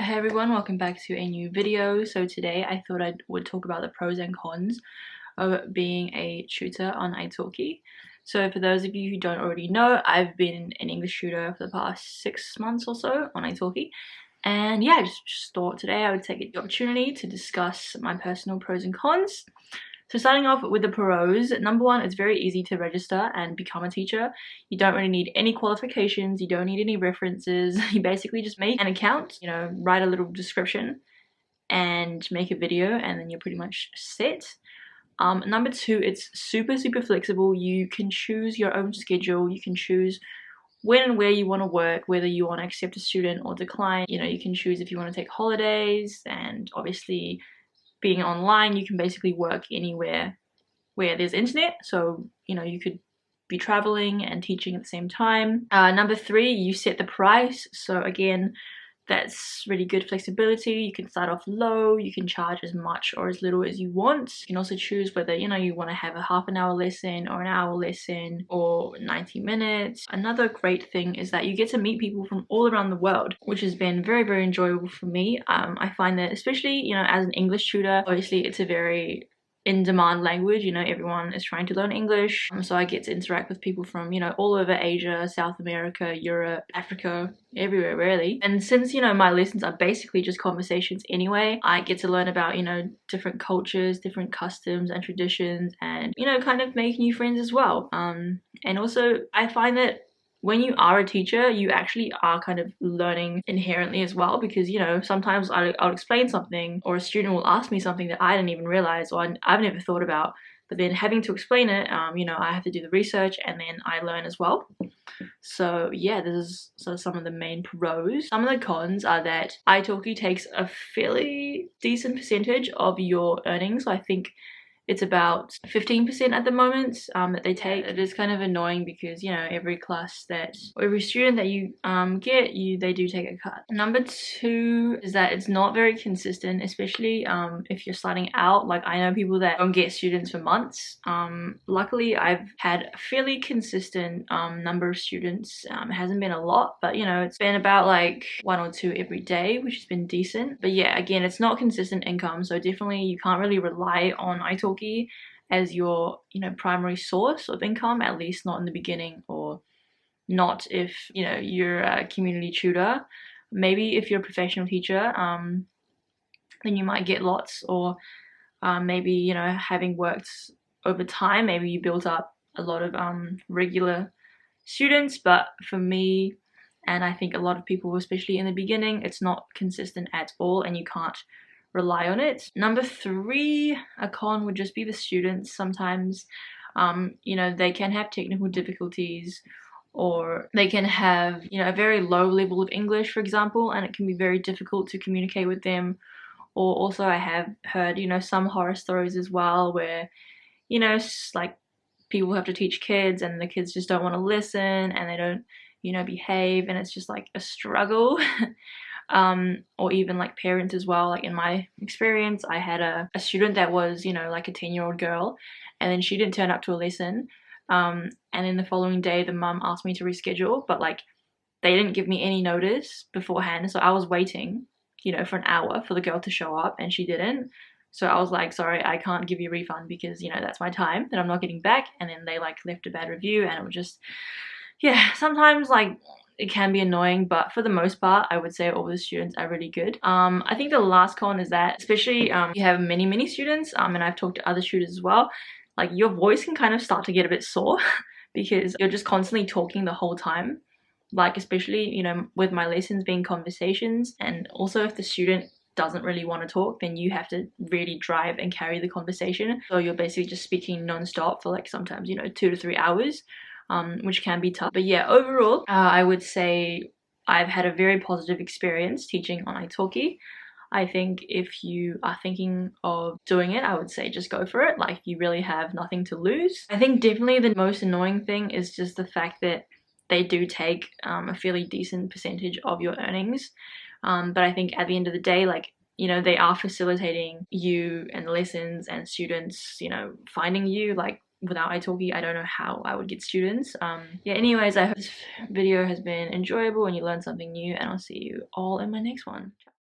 Hey everyone, welcome back to a new video. So today I thought I would talk about the pros and cons of being a tutor on Italki. So for those of you who don't already know, I've been an English tutor for the past 6 months or so on Italki. And yeah, just thought today I would take the opportunity to discuss my personal pros and cons. So starting off with the pros, number one, it's very easy to register and become a teacher. You don't really need any qualifications, you don't need any references. You basically just make an account, write a little description and make a video, and then you're pretty much set. Number two, it's super flexible. You can choose your own schedule. You can choose when and where you want to work, whether you want to accept a student or decline. You can choose if you want to take holidays, and obviously being online, you can basically work anywhere where there's internet. So, you could be traveling and teaching at the same time. Number three, you set the price. So again, that's really good flexibility. You can start off low, you can charge as much or as little as you want. You can also choose whether, you want to have a half an hour lesson or an hour lesson or 90 minutes. Another great thing is that you get to meet people from all around the world, which has been very enjoyable for me. I find that especially, as an English tutor, obviously it's a very in-demand language. Everyone is trying to learn English, so I get to interact with people from all over Asia, South America, Europe, Africa, everywhere really. And since my lessons are basically just conversations anyway, I get to learn about different cultures, different customs and traditions, and kind of make new friends as well. And also I find that when you are a teacher, you actually are kind of learning inherently as well, because sometimes I'll explain something, or a student will ask me something that I didn't even realize or I've never thought about, but then having to explain it, I have to do the research and then I learn as well. So yeah, this is some of the main pros. Some of the cons are that Italki takes a fairly decent percentage of your earnings. So I think it's about 15% at the moment that they take. It is kind of annoying because every class or every student that you get, they do take a cut. Number two is that it's not very consistent, especially if you're starting out. Like, I know people that don't get students for months. Luckily I've had a fairly consistent number of students. It hasn't been a lot, but it's been about like 1 or 2 every day, which has been decent. But yeah, again, it's not consistent income, so definitely you can't really rely on Italki as your primary source of income, at least not in the beginning, or not if you're a community tutor. Maybe if you're a professional teacher, then you might get lots, or maybe having worked over time, maybe you built up a lot of regular students. But for me, and I think a lot of people, especially in the beginning, it's not consistent at all, and you can't rely on it. Number three, a con would just be the students. Sometimes they can have technical difficulties, or they can have a very low level of English, for example, and it can be very difficult to communicate with them. Or also I have heard some horror stories as well, where like people have to teach kids and the kids just don't want to listen and they don't behave, and it's just like a struggle. Or even like parents as well. Like in my experience, I had a student that was like a 10-year-old girl, and then she didn't turn up to a lesson, and then the following day the mum asked me to reschedule, but like they didn't give me any notice beforehand, so I was waiting for an hour for the girl to show up, and she didn't. So I was like, sorry, I can't give you a refund because that's my time that I'm not getting back. And then they like left a bad review, and it was just, yeah, sometimes like it can be annoying, but for the most part, I would say all the students are really good. I think the last con is that, especially you have many students, and I've talked to other tutors as well, like your voice can kind of start to get a bit sore because you're just constantly talking the whole time. Like, especially, with my lessons being conversations, and also if the student doesn't really want to talk, then you have to really drive and carry the conversation. So you're basically just speaking non-stop for like sometimes 2 to 3 hours. Which can be tough. But yeah, overall, I would say I've had a very positive experience teaching on Italki. I think if you are thinking of doing it, I would say just go for it. Like, you really have nothing to lose. I think definitely the most annoying thing is just the fact that they do take a fairly decent percentage of your earnings. But I think at the end of the day, like, they are facilitating you and lessons and students, finding you. Like, without Italki, I don't know how I would get students. Yeah, anyways, I hope this video has been enjoyable and you learned something new, and I'll see you all in my next one.